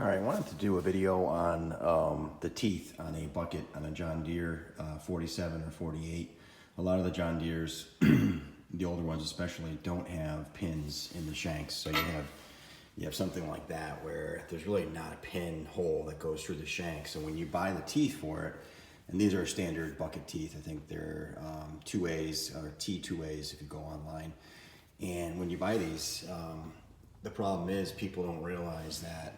All right, I wanted to do a video on the teeth on a bucket on a John Deere 47 or 48. A lot of the John Deeres, the older ones especially, don't have pins in the shanks. So you have something like that where there's really not a pin hole that goes through the shank. So when you buy the teeth for it, and these are standard bucket teeth, I think they're 2As or T2As if you go online. And when you buy these, the problem is people don't realize that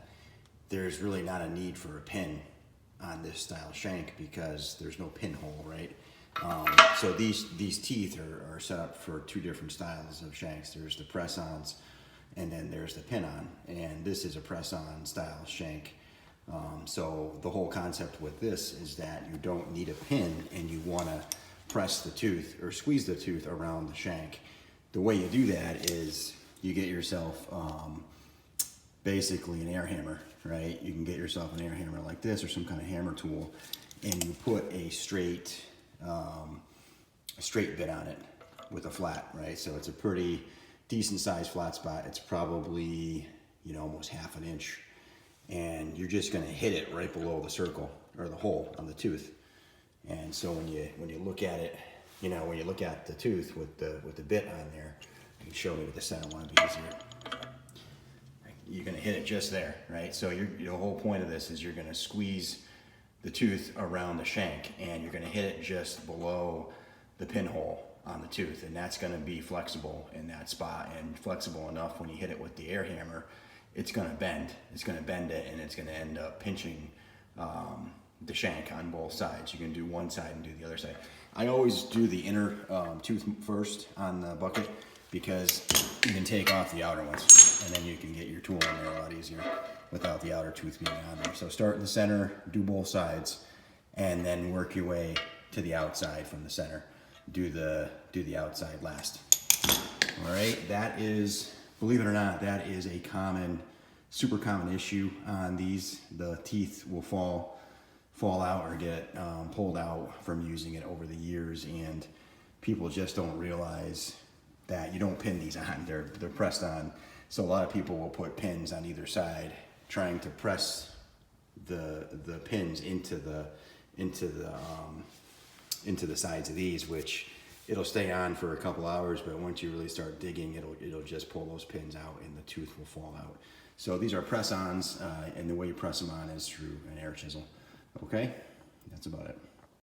there's really not a need for a pin on this style shank because there's no pinhole, right? So these teeth are set up for two different styles of shanks. There's the press-ons and then there's the pin-on, and this is a press-on style shank. So the whole concept with this is that you don't need a pin and you want to press the tooth or squeeze the tooth around the shank. The way you do that is you get yourself basically an air hammer, right? You can get yourself an air hammer like this or some kind of hammer tool, and you put a straight bit on it with a flat, right? So it's a pretty decent sized flat spot. It's probably, almost half an inch, and you're just gonna hit it right below the circle or the hole on the tooth. And so when you look at it, when you look at the tooth with the bit on there, I can show you with the center one, it'd be easier. You're gonna hit it just there, right? So the whole point of this is you're gonna squeeze the tooth around the shank and you're gonna hit it just below the pinhole on the tooth, and that's gonna be flexible in that spot, and flexible enough when you hit it with the air hammer, it's gonna bend. It's gonna bend it, and it's gonna end up pinching the shank on both sides. You can do one side and do the other side. I always do the inner tooth first on the bucket because you can take off the outer ones and then you can get your tool in there a lot easier without the outer tooth being on there. So start in the center, do both sides, and then work your way to the outside from the center. Do the outside last. All right, that is, believe it or not, that is a super common issue on these. The teeth will fall out or get pulled out from using it over the years, and people just don't realize that you don't pin these on. They're pressed on. So a lot of people will put pins on either side, trying to press the pins into the sides of these, which it'll stay on for a couple hours, but once you really start digging, it'll just pull those pins out and the tooth will fall out. So these are press-ons, and the way you press them on is through an air chisel. Okay, that's about it.